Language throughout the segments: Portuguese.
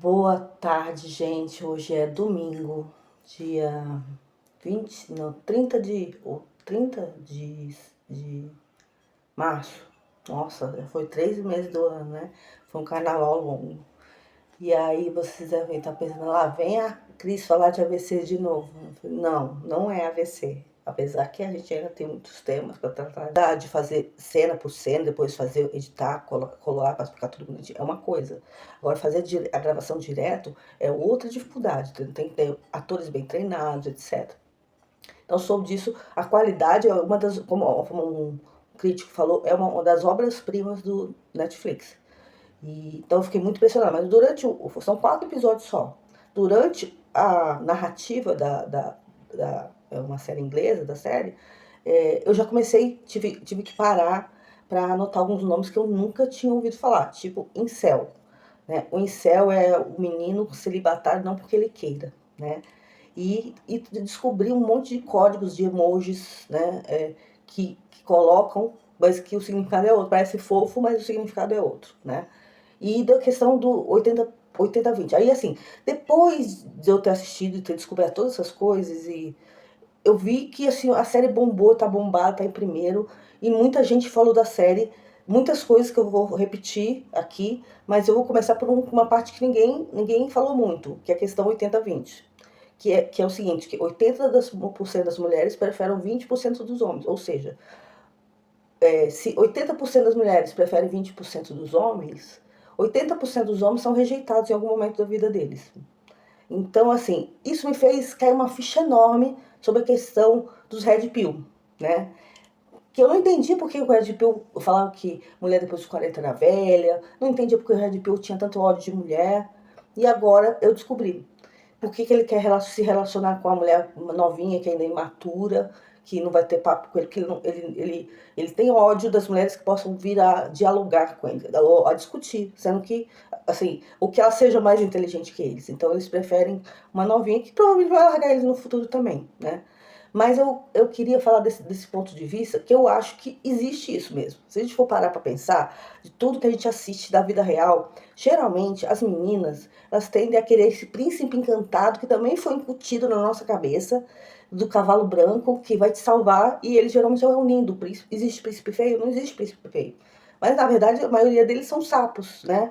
Boa tarde, gente. Hoje é domingo, dia 20, não, 30 de março. Nossa, já foi 3 meses do ano, né? Foi um carnaval longo. E aí vocês devem estar pensando, lá vem a Cris falar de AVC de novo. Não, não é AVC. Apesar que a gente ainda tem muitos temas para tratar, de fazer cena por cena, depois fazer, editar, colar para ficar tudo bonitinho, é uma coisa. Agora, fazer a gravação direto é outra dificuldade. Tem que ter atores bem treinados, etc. Então, sobre disso, a qualidade é uma das, como um crítico falou, é uma das obras-primas do Netflix. Então eu fiquei muito impressionada, mas são 4 episódios só. Durante a narrativa é uma série inglesa, da série, eu já tive que parar para anotar alguns nomes que eu nunca tinha ouvido falar, tipo incel. Né? O incel é o menino celibatário não porque ele queira, né? E descobri um monte de códigos de emojis, né? Que colocam, mas que o significado é outro. Parece fofo, mas o significado é outro, né? E da questão do 80-20. Aí, assim, depois de eu ter assistido e ter descoberto todas essas coisas, e eu vi que assim, a série bombou, tá bombada, tá em primeiro, e muita gente falou da série, muitas coisas que eu vou repetir aqui, mas eu vou começar por uma parte que ninguém falou muito, que é a questão 80-20. Que é o seguinte, que 80% das mulheres preferem 20% dos homens, ou seja, se 80% das mulheres preferem 20% dos homens, 80% dos homens são rejeitados em algum momento da vida deles. Então, assim, isso me fez cair uma ficha enorme sobre a questão dos Red Pill, né? Que eu não entendi porque o Red Pill falava que mulher depois dos 40 era velha, não entendia porque o Red Pill tinha tanto ódio de mulher, e agora eu descobri. Por que ele quer se relacionar com a mulher novinha, que ainda é imatura, que não vai ter papo com ele, que ele tem ódio das mulheres que possam vir a dialogar com ele, a discutir, sendo que, assim, o que ela seja mais inteligente que eles. Então eles preferem uma novinha que provavelmente vai largar eles no futuro também, né? Mas eu queria falar desse ponto de vista, que eu acho que existe isso mesmo. Se a gente for parar para pensar, de tudo que a gente assiste da vida real, geralmente as meninas, elas tendem a querer esse príncipe encantado que também foi incutido na nossa cabeça, do cavalo branco, que vai te salvar, e ele geralmente é um lindo príncipe. Existe príncipe feio? Não existe príncipe feio. Mas, na verdade, a maioria deles são sapos, né?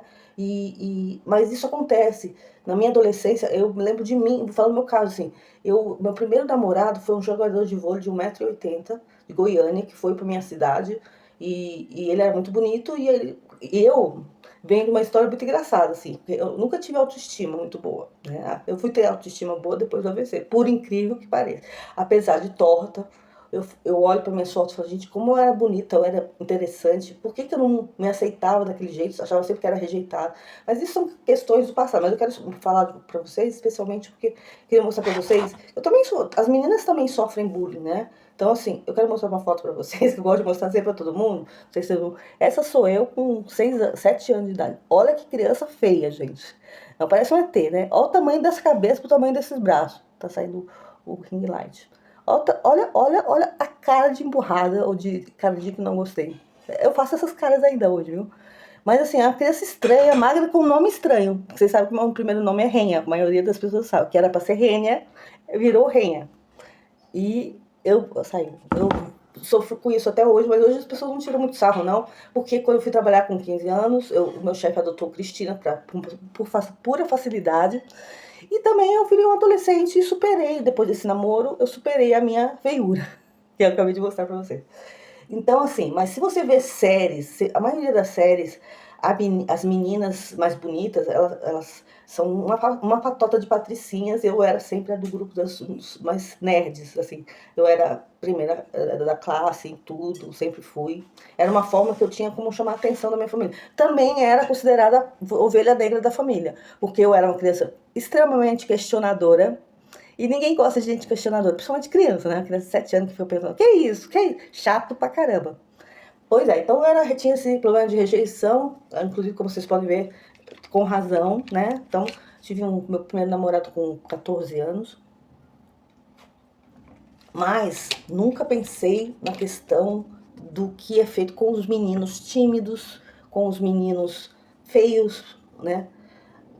Mas isso acontece. Na minha adolescência, eu me lembro de mim, vou falar no meu caso, assim, meu primeiro namorado foi um jogador de vôlei de 1,80 m, de Goiânia, que foi pra minha cidade, e ele era muito bonito, e eu venho de uma história muito engraçada, assim, porque eu nunca tive autoestima muito boa, né? Eu fui ter autoestima boa depois do AVC, por incrível que pareça. Apesar de torta, eu olho para minhas fotos e falo, gente, como eu era bonita, eu era interessante, por que eu não me aceitava daquele jeito? Achava sempre que era rejeitada. Mas isso são questões do passado, mas eu quero falar para vocês, especialmente porque queria mostrar para vocês, as meninas também sofrem bullying, né? Então, assim, eu quero mostrar uma foto para vocês, que eu gosto de mostrar sempre para todo mundo, não sei se vocês vão. Essa sou eu com 7 anos de idade. Olha que criança feia, gente. Não parece um ET, né? Olha o tamanho dessa cabeça pro tamanho desses braços. Tá saindo o ring light. Olha a cara de emburrada ou de cara de que não gostei. Eu faço essas caras ainda hoje, viu? Mas assim, é uma criança estranha, magra com um nome estranho. Vocês sabem que o meu primeiro nome é Renha. A maioria das pessoas sabe que era pra ser Rênia, virou Renha. E eu sofro com isso até hoje, mas hoje as pessoas não tiram muito sarro, não. Porque quando eu fui trabalhar com 15 anos, o meu chefe adotou Cristina por pura facilidade. E também eu virei um adolescente e superei, depois desse namoro, eu superei a minha feiura, que eu acabei de mostrar pra vocês. Então, assim, mas se você vê séries, a maioria das séries, as meninas mais bonitas, elas são uma patota de patricinhas. Eu era sempre a do grupo das mais nerds, assim. Eu era a primeira da classe em tudo, sempre fui. Era uma forma que eu tinha como chamar a atenção da minha família. Também era considerada ovelha negra da família, porque eu era uma criança extremamente questionadora, e ninguém gosta de gente questionadora, principalmente criança, né? Criança de 7 anos que foi pensando, que isso? Que isso? Chato pra caramba. Pois é, então tinha esse problema de rejeição, inclusive, como vocês podem ver, com razão, né? Então, tive meu primeiro namorado com 14 anos, mas nunca pensei na questão do que é feito com os meninos tímidos, com os meninos feios, né?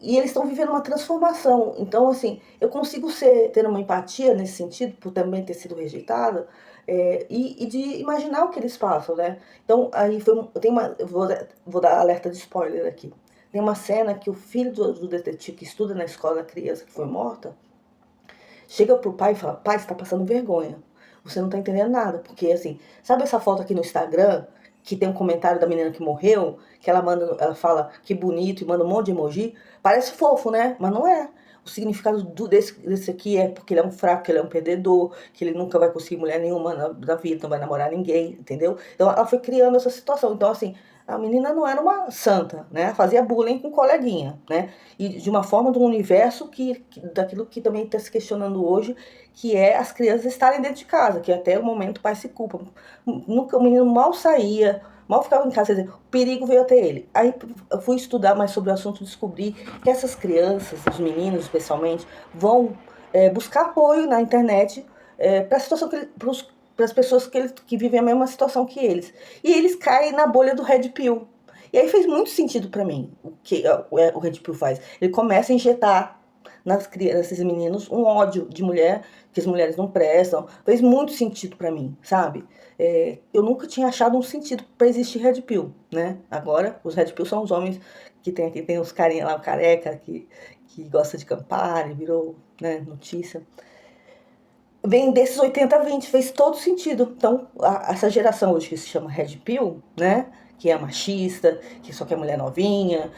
e eles estão vivendo uma transformação. Então, assim, eu consigo ter uma empatia nesse sentido, por também ter sido rejeitada, e de imaginar o que eles passam, né? Então, aí tem uma, vou dar alerta de spoiler aqui. Tem uma cena que o filho do detetive que estuda na escola da criança que foi morta, chega pro pai e fala: pai, você tá passando vergonha. Você não tá entendendo nada. Porque, assim, sabe essa foto aqui no Instagram, que tem um comentário da menina que morreu, que ela fala que bonito e manda um monte de emoji? Parece fofo, né? Mas não é. O significado desse aqui é porque ele é um fraco, que ele é um perdedor, que ele nunca vai conseguir mulher nenhuma na vida, não vai namorar ninguém, entendeu? Então ela foi criando essa situação. Então, assim, a menina não era uma santa, né? Fazia bullying com coleguinha, né? E de uma forma do universo daquilo que também está se questionando hoje, que é as crianças estarem dentro de casa, que até o momento o pai se culpa. Nunca, o menino mal saía, mal ficava em casa, quer dizer, o perigo veio até ele. Aí eu fui estudar mais sobre o assunto e descobri que essas crianças, os meninos especialmente, vão buscar apoio na internet para a situação para as pessoas que vivem a mesma situação que eles. E eles caem na bolha do Red Pill. E aí fez muito sentido para mim o que o Red Pill faz. Ele começa a injetar nesses meninos um ódio de mulher, que as mulheres não prestam. Fez muito sentido para mim, sabe? Eu nunca tinha achado um sentido para existir Red Pill, né? Agora, os Red Pill são os homens que tem aqui, tem os carinha lá, o careca, que gosta de Campari, virou, né, notícia. Vem desses 80-20, fez todo sentido. Então, essa geração hoje que se chama Red Pill, né? Que é machista, que só quer mulher novinha,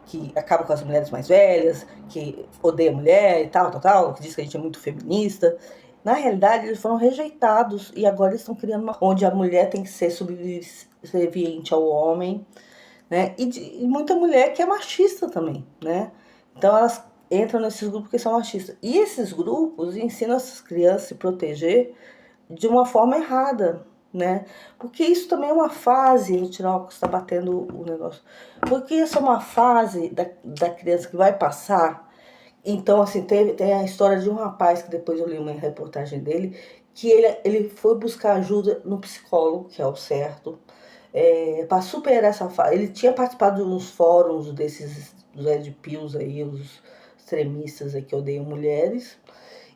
que acaba com as mulheres mais velhas, que odeia mulher e tal, que diz que a gente é muito feminista. Na realidade, eles foram rejeitados e agora eles estão criando onde a mulher tem que ser subserviente ao homem, né? E muita mulher que é machista também, né? Então elas entram nesses grupos que são machistas. E esses grupos ensinam essas crianças a se proteger de uma forma errada, né? Porque isso também é uma fase, vou tirar o que está batendo o negócio. Porque isso é uma fase da criança que vai passar. Então, assim, tem a história de um rapaz, que depois eu li uma reportagem dele, que ele foi buscar ajuda no psicólogo, que é o certo, para superar essa fase. Ele tinha participado de uns fóruns desses Red Pills aí, os extremistas aí que odeiam mulheres,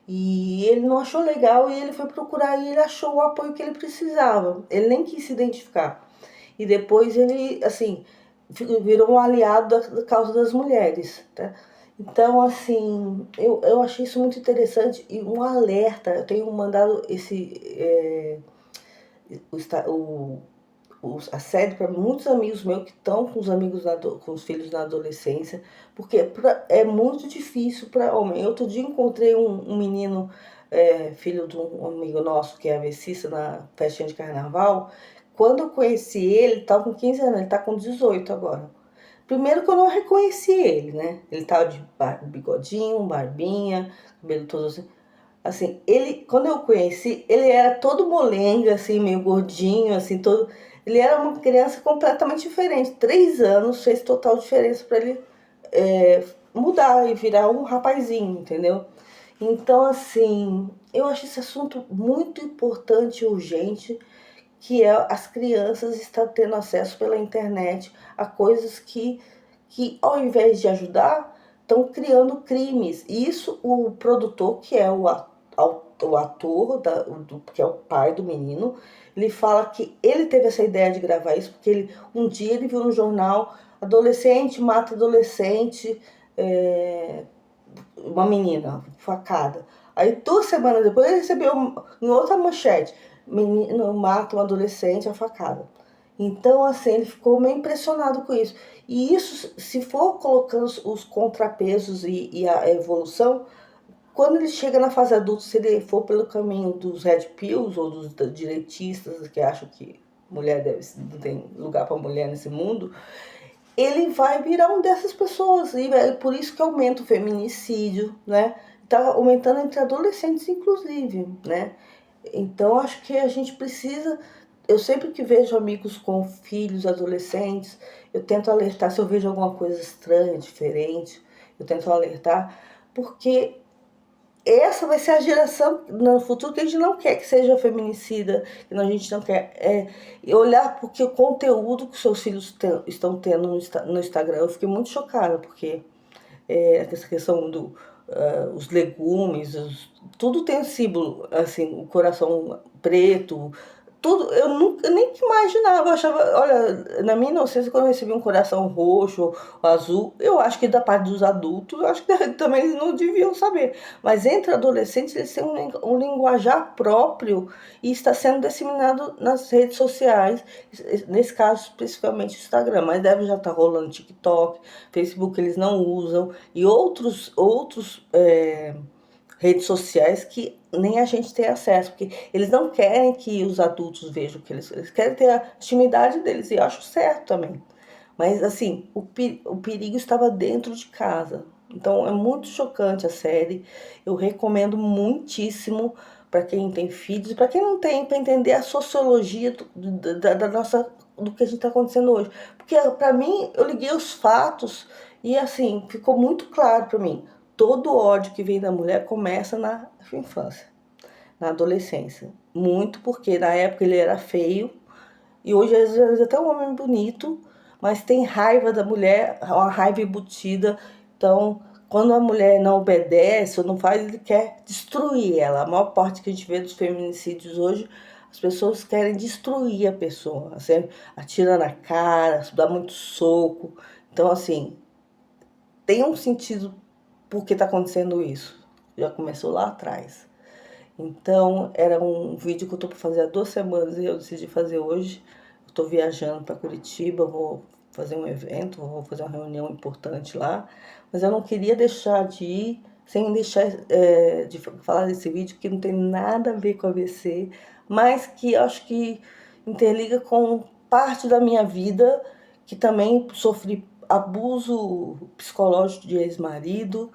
e ele não achou legal e ele foi procurar e ele achou o apoio que ele precisava. Ele nem quis se identificar. E depois ele, assim, virou um aliado da causa das mulheres, tá? Então, assim, eu achei isso muito interessante e um alerta. Eu tenho mandado a série para muitos amigos meus que estão com os amigos com os filhos na adolescência, porque é muito difícil para homem. Eu outro dia encontrei um menino, filho de um amigo nosso que é avessista na festinha de carnaval. Quando eu conheci ele estava com 15 anos, ele está com 18 agora. Primeiro que eu não reconheci ele, né? Ele tava de bigodinho, barbinha, cabelo todo assim. Assim, quando eu o conheci, ele era todo molenga, assim, meio gordinho, assim, todo. Ele era uma criança completamente diferente. 3 anos fez total diferença para ele mudar e virar um rapazinho, entendeu? Então, assim, eu acho esse assunto muito importante e urgente, que é as crianças estão tendo acesso pela internet a coisas que ao invés de ajudar, estão criando crimes. E isso o produtor, que é o ator, que é o pai do menino, ele fala que ele teve essa ideia de gravar isso porque um dia ele viu no jornal: adolescente mata adolescente, uma menina, facada. Aí 2 semanas depois ele recebeu em outra manchete: menino mata um adolescente a facada. Então, assim, ele ficou meio impressionado com isso. E isso, se for colocando os contrapesos e a evolução, quando ele chega na fase adulta, se ele for pelo caminho dos red pills ou dos direitistas que acham que mulher não tem lugar para mulher nesse mundo, ele vai virar uma dessas pessoas. E é por isso que aumenta o feminicídio, né? Tá aumentando entre adolescentes, inclusive, né? Então, acho que a gente precisa. Eu sempre que vejo amigos com filhos adolescentes, eu tento alertar se eu vejo alguma coisa estranha, diferente, eu tento alertar, porque essa vai ser a geração no futuro que a gente não quer que seja feminicida, que a gente não quer olhar, porque o conteúdo que seus filhos estão tendo no Instagram, eu fiquei muito chocada, porque essa questão os legumes, tudo tem um símbolo, assim, o coração preto, tudo, eu nunca nem imaginava, eu achava, olha, na minha inocência, quando eu recebi um coração roxo, azul, eu acho que da parte dos adultos, eu acho que também eles não deviam saber, mas entre adolescentes eles têm um linguajar próprio e está sendo disseminado nas redes sociais, nesse caso especificamente o Instagram, mas deve já estar rolando TikTok, Facebook eles não usam, e outros redes sociais que nem a gente tem acesso, porque eles não querem que os adultos vejam o que eles querem ter a intimidade deles, e eu acho certo também. Mas assim, o perigo estava dentro de casa. Então é muito chocante a série. Eu recomendo muitíssimo para quem tem filhos, para quem não tem, para entender a sociologia da nossa do que a gente está acontecendo hoje. Porque para mim, eu liguei os fatos e assim, ficou muito claro para mim. Todo ódio que vem da mulher começa na infância, na adolescência. Muito porque na época ele era feio e hoje às vezes até um homem bonito, mas tem raiva da mulher, uma raiva embutida. Então, quando a mulher não obedece ou não faz, ele quer destruir ela. A maior parte que a gente vê dos feminicídios hoje, as pessoas querem destruir a pessoa, assim, atira na cara, dá muito soco. Então, assim, tem um sentido por que está acontecendo isso. Já começou lá atrás. Então, era um vídeo que eu estou para fazer há 2 semanas e eu decidi fazer hoje. Estou viajando para Curitiba, vou fazer um evento, vou fazer uma reunião importante lá, mas eu não queria deixar de ir sem deixar de falar desse vídeo que não tem nada a ver com a AVC, mas que eu acho que interliga com parte da minha vida, que também sofri abuso psicológico de ex-marido,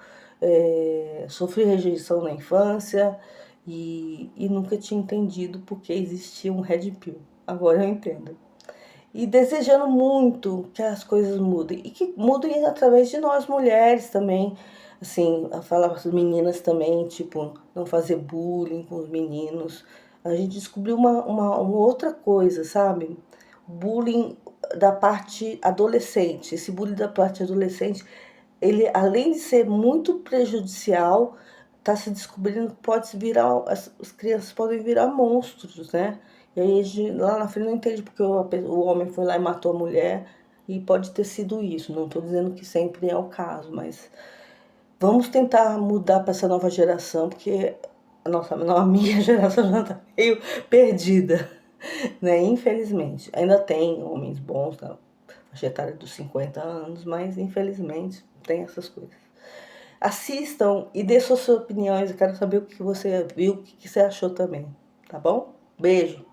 sofri rejeição na infância e nunca tinha entendido porque existia um Red Pill. Agora eu entendo. E desejando muito que as coisas mudem. E que mudem através de nós mulheres também. Assim, a falar com as meninas também, tipo, não fazer bullying com os meninos. A gente descobriu uma outra coisa, sabe? Bullying da parte adolescente. Esse bullying da parte adolescente, ele, além de ser muito prejudicial, está se descobrindo que pode virar, as crianças podem virar monstros, né? E aí a gente, lá na frente não entende porque o homem foi lá e matou a mulher e pode ter sido isso. Não estou dizendo que sempre é o caso, mas vamos tentar mudar para essa nova geração, porque nossa, não, a minha geração já está meio perdida, né? Infelizmente. Ainda tem homens bons na faixa etária dos 50 anos, mas infelizmente tem essas coisas. Assistam e dê suas opiniões. Eu quero saber o que você viu, o que você achou também, tá bom? Beijo!